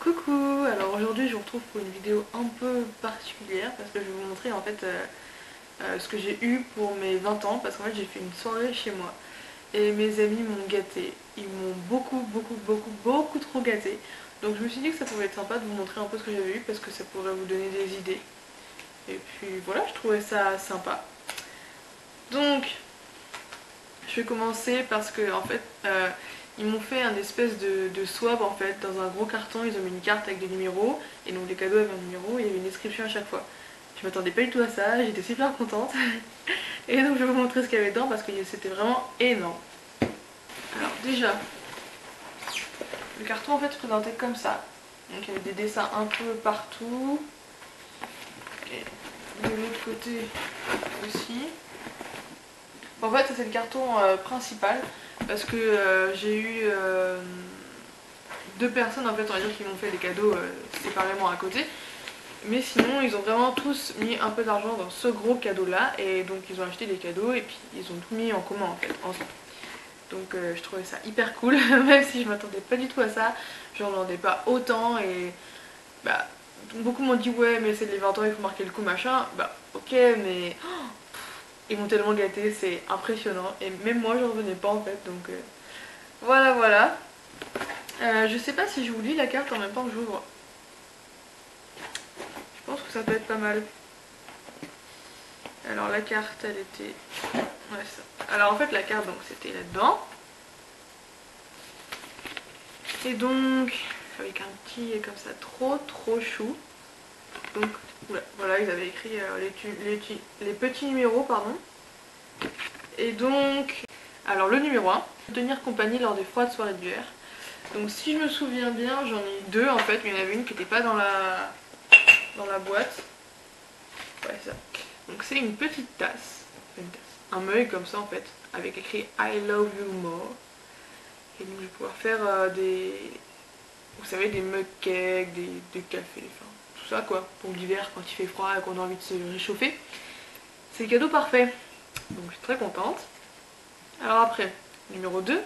Coucou, alors aujourd'hui je vous retrouve pour une vidéo un peu particulière parce que je vais vous montrer en fait ce que j'ai eu pour mes 20 ans parce qu'en fait j'ai fait une soirée chez moi et mes amis m'ont gâtée. Ils m'ont beaucoup trop gâtée. Donc je me suis dit que ça pouvait être sympa de vous montrer un peu ce que j'avais eu parce que ça pourrait vous donner des idées. Et puis voilà, je trouvais ça sympa. Donc je vais commencer parce que en fait ils m'ont fait un espèce de swap en fait dans un gros carton. Ils ont mis une carte avec des numéros et donc les cadeaux avaient un numéro et il y avait une description à chaque fois. Je m'attendais pas du tout à ça, j'étais super contente. Et donc je vais vous montrer ce qu'il y avait dedans parce que c'était vraiment énorme. Alors déjà, le carton en fait se présentait comme ça. Donc il y avait des dessins un peu partout. Et de l'autre côté aussi. En fait ça c'est le carton principal parce que j'ai eu deux personnes en fait on va dire qui m'ont fait des cadeaux séparément à côté. Mais sinon ils ont vraiment tous mis un peu d'argent dans ce gros cadeau là et donc ils ont acheté des cadeaux et puis ils ont tout mis en commun en fait ensemble. Donc je trouvais ça hyper cool même si je m'attendais pas du tout à ça, j'en demandais pas autant et bah beaucoup m'ont dit ouais mais c'est les 20 ans il faut marquer le coup machin, bah ok mais ils m'ont tellement gâté, c'est impressionnant et même moi j'en revenais pas en fait donc voilà. Je sais pas si je vous lis la carte en même temps que j'ouvre. Je pense que ça peut être pas mal. Alors la carte elle était... Ouais, ça. Alors en fait la carte donc c'était là-dedans. Et donc avec un petit comme ça trop chou. Donc voilà ils avaient écrit les petits numéros pardon. Et donc alors le numéro 1, tenir compagnie lors des froides soirées d'hiver. Donc si je me souviens bien j'en ai eu deux en fait, mais il y en avait une qui n'était pas dans la boîte. Ouais ça. Donc c'est une petite tasse, un mug comme ça en fait, avec écrit I love you more. Et donc je vais pouvoir faire vous savez, des mug cakes, des cafés, enfin tout ça quoi, pour l'hiver quand il fait froid et qu'on a envie de se réchauffer. C'est le cadeau parfait, donc je suis très contente. Alors après, numéro 2,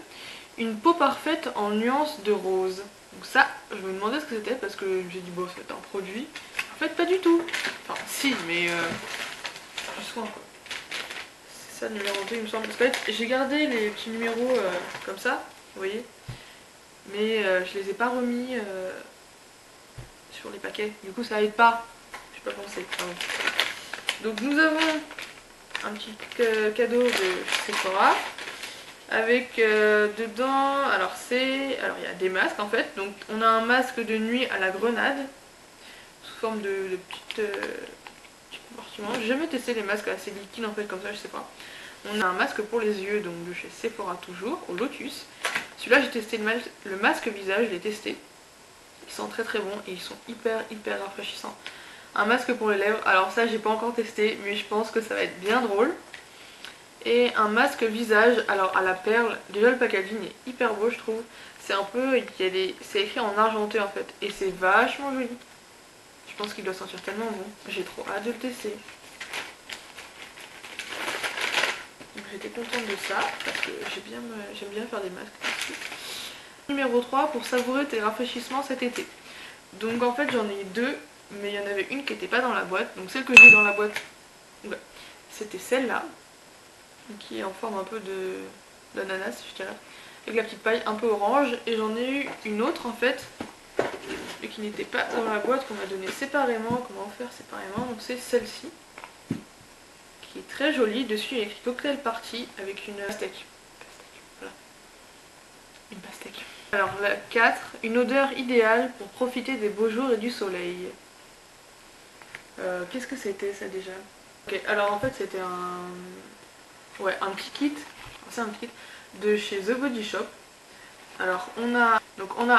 une peau parfaite en nuances de rose. Donc ça, je me demandais ce que c'était parce que je me suis dit bon c'est un produit. En fait pas du tout. Enfin si, mais du soin quoi. C'est ça le numéro 2 il me semble. Parce qu'en fait j'ai gardé les petits numéros comme ça, vous voyez. Mais je les ai pas remis sur les paquets. Du coup ça aide pas. J'ai pas pensé. Pardon. Donc nous avons un petit cadeau de Sephora. Avec dedans, alors il y a des masques en fait, donc on a un masque de nuit à la grenade, sous forme de petite compartiment. J'ai jamais testé les masques assez liquides en fait comme ça, je sais pas. On a un masque pour les yeux, donc de chez Sephora toujours, au Lotus. Celui-là j'ai testé le masque visage, je l'ai testé. Ils sont très bon et ils sont hyper rafraîchissants. Un masque pour les lèvres, alors ça j'ai pas encore testé, mais je pense que ça va être bien drôle. Et un masque visage, alors à la perle, déjà le packaging est hyper beau je trouve. C'est un peu, c'est écrit en argenté en fait, et c'est vachement joli. Je pense qu'il doit sentir tellement bon, j'ai trop hâte de le tester. Donc j'étais contente de ça, parce que j'aime bien faire des masques. Numéro 3, pour savourer tes rafraîchissements cet été. Donc en fait j'en ai eu deux, mais il y en avait une qui n'était pas dans la boîte, donc celle que j'ai dans la boîte, ouais, c'était celle-là. Qui est en forme un peu d'ananas je dirais, avec la petite paille un peu orange. Et j'en ai eu une autre en fait, mais qui n'était pas dans la boîte, qu'on m'a donné séparément, comment faire séparément. Donc c'est celle-ci, qui est très jolie. Dessus il y a écrit cocktail party avec une pastèque. Voilà, une pastèque. Alors la 4, une odeur idéale pour profiter des beaux jours et du soleil. Qu'est-ce que c'était ça déjà? Ok, alors en fait c'était un petit kit, c'est un petit kit de chez The Body Shop. Alors on a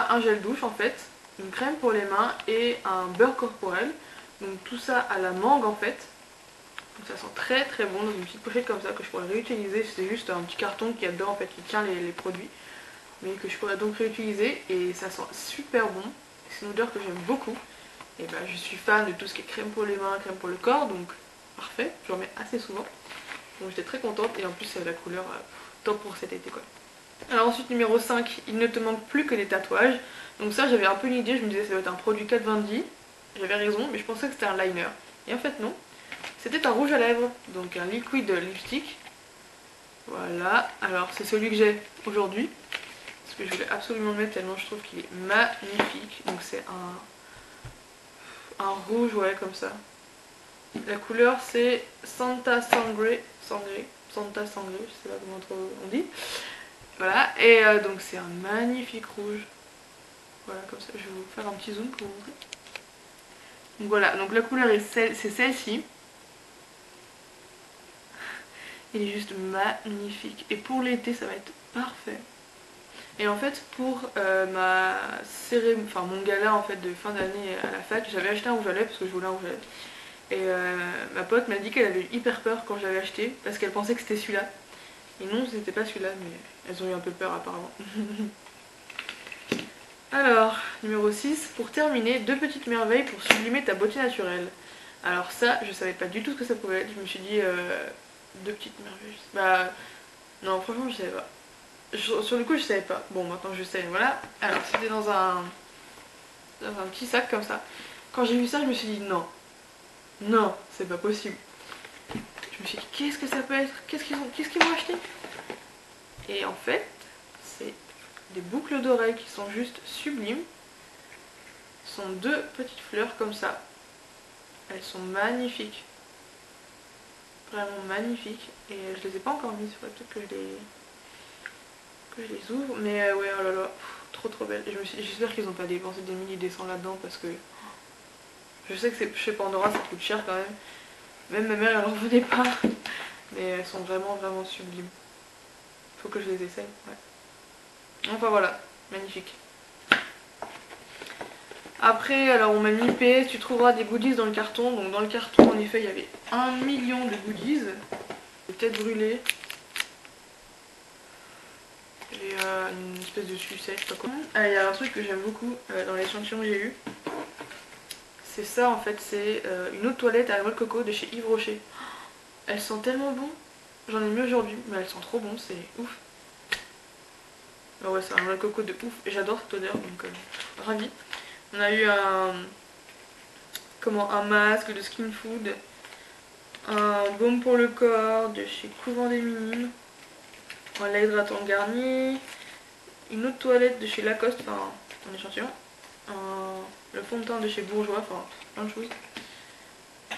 un gel douche en fait, une crème pour les mains et un beurre corporel. Donc tout ça à la mangue en fait. Donc ça sent très bon dans une petite pochette comme ça que je pourrais réutiliser. C'est juste un petit carton qu'il y a dedans en fait qui tient les produits. Mais que je pourrais donc réutiliser et ça sent super bon. C'est une odeur que j'aime beaucoup. Et bah je suis fan de tout ce qui est crème pour les mains, crème pour le corps, donc parfait, j'en mets assez souvent. Donc j'étais très contente et en plus c'est la couleur top pour cet été quoi. Alors ensuite numéro 5, il ne te manque plus que des tatouages. Donc ça j'avais un peu une idée, je me disais ça doit être un produit Kat Von D. J'avais raison, mais je pensais que c'était un liner. Et en fait non, c'était un rouge à lèvres, donc un liquid lipstick. Voilà, alors c'est celui que j'ai aujourd'hui. Parce que je voulais absolument le mettre tellement je trouve qu'il est magnifique. Donc c'est un rouge, ouais, comme ça. La couleur c'est Santa Sangre, Santa Sangre, je sais pas comment on dit. Voilà, et donc c'est un magnifique rouge. Voilà, comme ça, je vais vous faire un petit zoom pour vous montrer. Donc voilà, donc la couleur c'est celle-ci. Il est juste magnifique. Et pour l'été, ça va être parfait. Et en fait, pour ma cérémonie, enfin mon gala en fait de fin d'année à la fac, j'avais acheté un rouge à lèvres parce que je voulais un rouge à lèvres. Et ma pote m'a dit qu'elle avait eu hyper peur quand je l'avais acheté parce qu'elle pensait que c'était celui-là. Et non, c'était pas celui-là, mais elles ont eu un peu peur apparemment. Alors, numéro 6, pour terminer, 2 petites merveilles pour sublimer ta beauté naturelle. Alors ça, je savais pas du tout ce que ça pouvait être. Je me suis dit, 2 petites merveilles. Bah, non, franchement, je savais pas. Sur le coup, je savais pas. Bon, maintenant je sais, voilà. Alors, c'était dans un petit sac comme ça. Quand j'ai vu ça, je me suis dit, non, non, c'est pas possible. Je me suis dit, qu'est-ce que ça peut être? Qu'est-ce qu'ils vont acheter? Et en fait, c'est des boucles d'oreilles qui sont juste sublimes. Ce sont 2 petites fleurs comme ça. Elles sont magnifiques. Vraiment magnifiques. Et je les ai pas encore mises. Il faudrait peut-être que je les ouvre. Mais ouais, oh là là, trop trop belles. Et j'espère qu'ils n'ont pas dépensé des milliers des cents là-dedans parce que je sais que c'est chez Pandora, ça coûte cher quand même. Même ma mère, elle en revenait pas. Mais elles sont vraiment vraiment sublimes. Faut que je les essaye. Ouais. Enfin voilà, magnifique. Après, alors on m'a mis PS, tu trouveras des goodies dans le carton. Donc dans le carton, en effet, il y avait 1 million de goodies. J'ai peut-être brûlé. J'ai une espèce de sucette, je sais pas quoi. Ah, il y a un truc que j'aime beaucoup dans l'échantillon que j'ai eu. C'est ça en fait, c'est une eau de toilette à la noix de coco de chez Yves Rocher. Elles sentent tellement bon. J'en ai mis aujourd'hui, mais elles sont trop bon, c'est ouf. Ah ouais, c'est un noix de coco de ouf. Et j'adore cette odeur, donc ravie. On a eu un masque de Skin Food, un baume pour le corps de chez Couvent des Minimes, un lait hydratant Garnier, une eau de toilette de chez Lacoste, enfin un échantillon, le fond de teint de chez Bourjois, enfin plein de choses.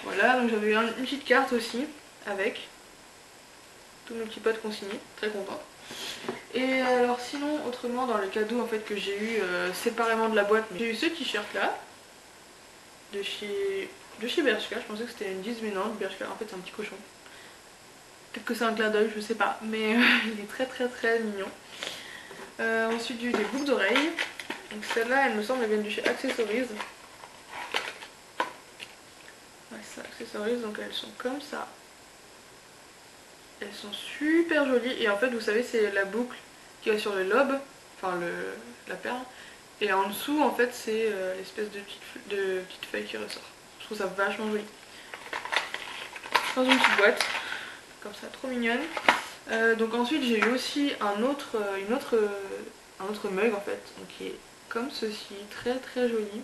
Voilà, donc j'avais une petite carte aussi avec tous mes petits potes consignés, très contente. Et alors sinon, autrement, dans le cadeau en fait que j'ai eu séparément de la boîte, j'ai eu ce t-shirt là de chez Bershka. Je pensais que c'était une 10, mais non, Bershka en fait c'est un petit cochon. Peut-être que c'est un clin d'œil, je sais pas, mais il est très très très mignon. Ensuite j'ai eu des boucles d'oreilles. Donc celles-là, elles me semblent, elles viennent de chez Accessories. Ouais, c'est Accessories, donc elles sont comme ça. Elles sont super jolies et en fait vous savez c'est la boucle qui va sur le lobe, enfin la perle. Et en dessous en fait c'est l'espèce de petite feuille qui ressort. Je trouve ça vachement joli. Dans une petite boîte, comme ça, trop mignonne. Donc ensuite j'ai eu aussi un autre mug en fait, donc qui est comme ceci, très très joli.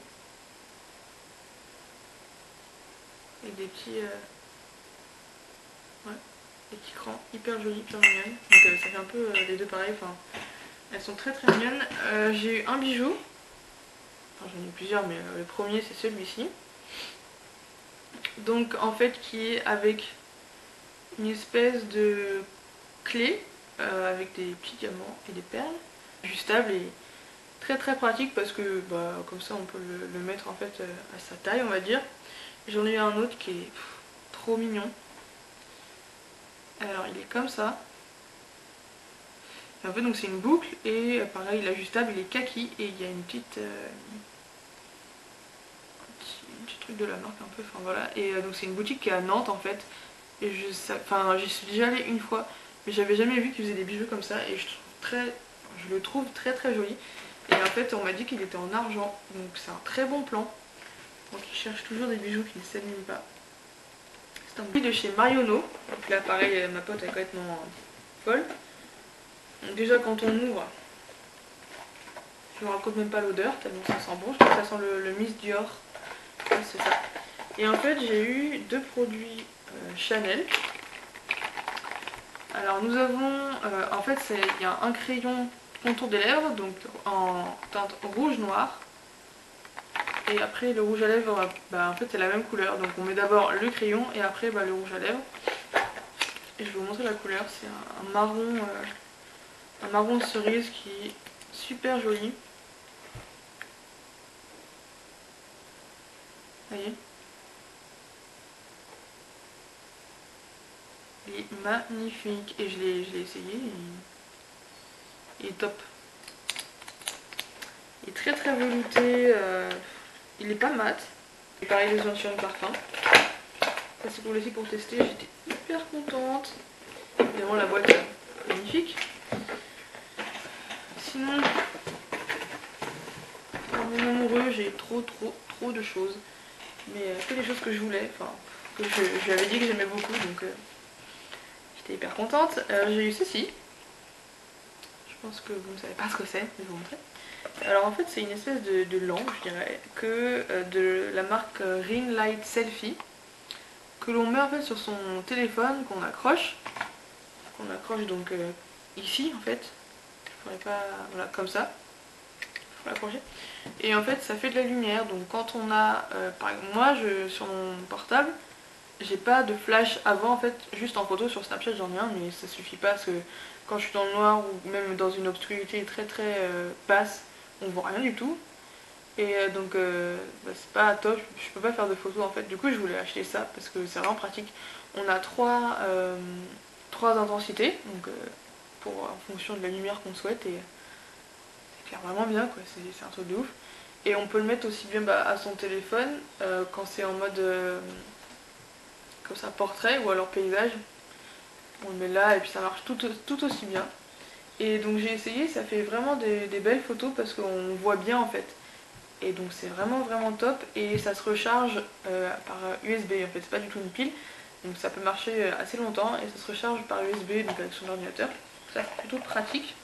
Et des petits des petits crans hyper jolis, hyper mignonnes. Donc ça fait un peu les deux pareils, enfin elles sont très très mignonnes. J'ai eu un bijou, enfin j'en ai eu plusieurs mais le premier c'est celui-ci. Donc en fait qui est avec une espèce de clé avec des petits diamants et des perles, ajustable et très très pratique parce que bah, comme ça on peut le mettre en fait à sa taille on va dire. J'en ai eu un autre qui est trop mignon. Alors il est comme ça. En fait donc c'est une boucle et pareil l'ajustable il est kaki et il y a une petite un petit truc de la marque un peu, enfin voilà. Et donc c'est une boutique qui est à Nantes en fait. Et j'y suis déjà allée une fois mais j'avais jamais vu qu'ils faisaient des bijoux comme ça et je le trouve très très joli. Et en fait on m'a dit qu'il était en argent donc c'est un très bon plan. Donc ils cherchent toujours des bijoux qui ne s'abîment pas. C'est un bijou de chez Marionneau. Donc là pareil ma pote est complètement folle. Donc déjà quand on ouvre, je me raconte même pas l'odeur tellement ça sent bon, je trouve que ça sent le Miss Dior, ouais, c'est ça. Et en fait j'ai eu 2 produits Chanel. Alors nous avons, en fait il y a un crayon contour des lèvres, donc en teinte rouge-noir. Et après le rouge à lèvres, en fait c'est la même couleur. Donc on met d'abord le crayon et après le rouge à lèvres. Et je vais vous montrer la couleur, c'est un marron cerise qui est super joli. Vous voyez? Il est magnifique et je l'ai essayé et il est top. Il est très très velouté, il est pas mat. Et pareil les sur le parfum. Ça c'est pour les filles pour tester, j'étais hyper contente. Évidemment la boîte est magnifique. Sinon, pour mon amoureux j'ai trop de choses. Mais que les choses que je voulais, enfin que je lui avais dit que j'aimais beaucoup, donc j'étais hyper contente. J'ai eu ceci. Je pense que vous ne savez pas ce que c'est, je vais vous montrer. Alors en fait c'est une espèce de lampe, je dirais, de la marque Ring Light Selfie, que l'on met en fait sur son téléphone, qu'on accroche donc ici en fait. Je pourrais pas, voilà, comme ça. Faut l'accrocher. Et en fait ça fait de la lumière, donc quand on a, par exemple moi sur mon portable, j'ai pas de flash avant en fait, juste en photo sur Snapchat j'en ai un, mais ça suffit pas parce que quand je suis dans le noir ou même dans une obscurité très basse, on voit rien du tout. Et donc c'est pas top, je peux pas faire de photos en fait. Du coup je voulais acheter ça parce que c'est vraiment pratique. On a trois intensités, donc en fonction de la lumière qu'on souhaite, et c'est clair vraiment bien quoi, c'est un truc de ouf. Et on peut le mettre aussi bien à son téléphone quand c'est en mode comme ça portrait ou alors paysage. On le met là et puis ça marche tout aussi bien. Et donc j'ai essayé, ça fait vraiment des belles photos parce qu'on voit bien en fait. Et donc c'est vraiment top et ça se recharge par USB en fait, c'est pas du tout une pile. Donc ça peut marcher assez longtemps et ça se recharge par USB donc avec son ordinateur. Ça c'est plutôt pratique.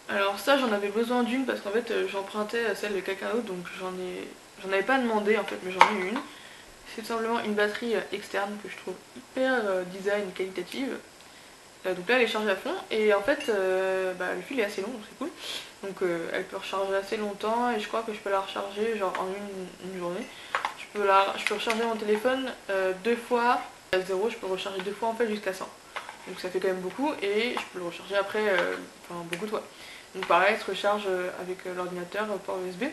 Alors ça j'en avais besoin d'une parce qu'en fait j'empruntais celle de quelqu'un d'autre donc j'en avais pas demandé en fait mais j'en ai eu une. C'est tout simplement une batterie externe que je trouve hyper design qualitative. Donc là elle est chargée à fond et en fait le fil est assez long donc c'est cool. Donc elle peut recharger assez longtemps et je crois que je peux la recharger genre en une journée. Je peux recharger mon téléphone 2 fois à 0, je peux recharger 2 fois en fait jusqu'à 100. Donc ça fait quand même beaucoup et je peux le recharger après beaucoup de fois. Donc pareil, elle se recharge avec l'ordinateur port USB.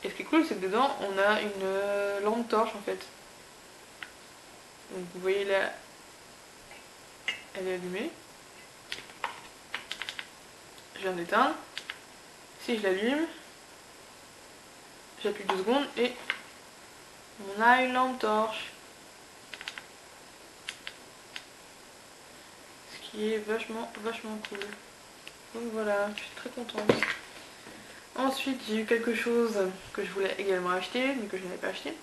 Et ce qui est cool c'est que dedans on a une lampe torche en fait. Donc vous voyez là, elle est allumée. Je viens d'éteindre. Si je l'allume, j'appuie 2 secondes et on a une lampe torche. Ce qui est vachement cool. Donc voilà, je suis très contente. Ensuite, j'ai eu quelque chose que je voulais également acheter, mais que je n'avais pas acheté.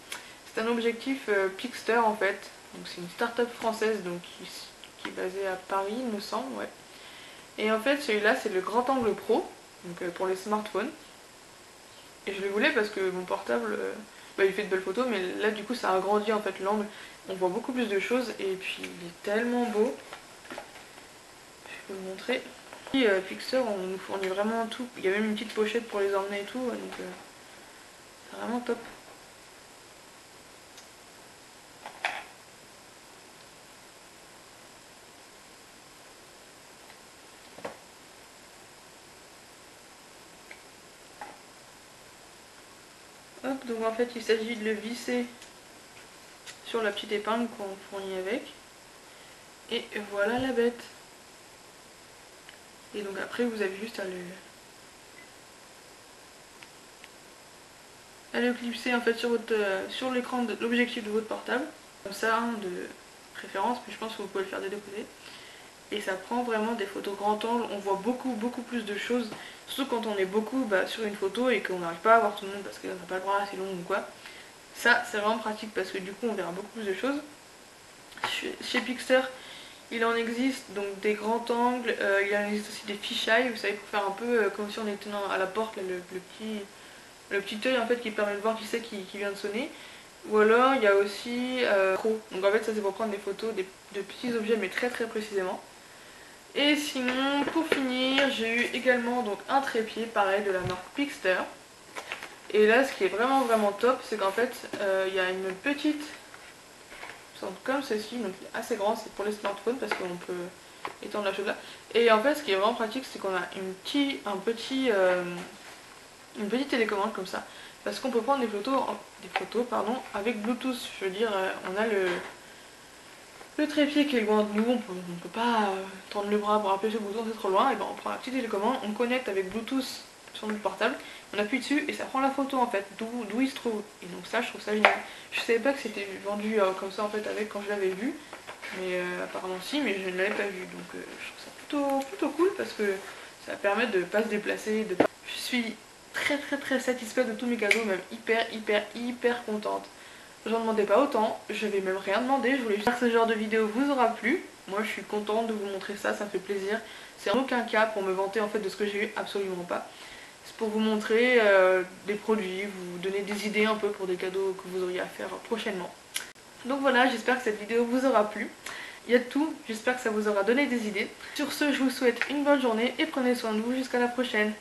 C'est un objectif Pixter en fait. Donc c'est une start-up française donc, qui est basée à Paris, il me semble, ouais. Et en fait, celui-là, c'est le grand angle pro, donc pour les smartphones. Et je le voulais parce que mon portable, il fait de belles photos, mais là, du coup, ça agrandit en fait l'angle. On voit beaucoup plus de choses et puis il est tellement beau. Je peux vous montrer. Et Pixar, on nous fournit vraiment tout. Il y a même une petite pochette pour les emmener et tout, donc c'est vraiment top. Hop, donc en fait il s'agit de le visser sur la petite épingle qu'on fournit avec. Et voilà la bête. Et donc après vous avez juste à le clipser en fait sur l'écran de l'objectif de votre portable. Comme ça, hein, de préférence, mais je pense que vous pouvez le faire des deux côtés. Et ça prend vraiment des photos grand angle, on voit beaucoup plus de choses, surtout quand on est beaucoup sur une photo et qu'on n'arrive pas à voir tout le monde parce qu'on n'a pas le bras assez long ou quoi. Ça c'est vraiment pratique parce que du coup on verra beaucoup plus de choses. Chez Pixar, Il en existe donc des grands angles, il en existe aussi des fisheye, vous savez, pour faire un peu comme si on était à la porte, là, le petit œil en fait qui permet de voir qui c'est qui vient de sonner. Ou alors il y a aussi pro. Donc en fait ça c'est pour prendre des photos de petits objets mais très très précisément. Et sinon pour finir j'ai eu également donc un trépied pareil de la marque Pixter. Et là ce qui est vraiment top c'est qu'en fait il y a une petite comme ceci, donc assez grand, c'est pour les smartphones parce qu'on peut étendre la chose là. Et en fait ce qui est vraiment pratique c'est qu'on a une petite télécommande comme ça. Parce qu'on peut prendre des photos avec Bluetooth. Je veux dire, on a le trépied qui est loin de nous, on peut pas tendre le bras pour appuyer sur le bouton, c'est trop loin. Et ben on prend la petite télécommande, on connecte avec Bluetooth sur notre portable, on appuie dessus et ça prend la photo en fait, d'où il se trouve. Et donc ça, je trouve ça génial. Je savais pas que c'était vendu comme ça en fait avec quand je l'avais vu. Mais apparemment si, mais je ne l'avais pas vu. Donc je trouve ça plutôt cool parce que ça permet de pas se déplacer, de pas... Je suis très satisfaite de tous mes cadeaux, même hyper contente. J'en demandais pas autant, je vais même rien demander, je voulais juste que ce genre de vidéo vous aura plu. Moi je suis contente de vous montrer ça, ça me fait plaisir. C'est en aucun cas pour me vanter en fait de ce que j'ai eu, absolument pas. C'est pour vous montrer des produits, vous donner des idées un peu pour des cadeaux que vous auriez à faire prochainement. Donc voilà, j'espère que cette vidéo vous aura plu. Il y a de tout, j'espère que ça vous aura donné des idées. Sur ce, je vous souhaite une bonne journée et prenez soin de vous jusqu'à la prochaine.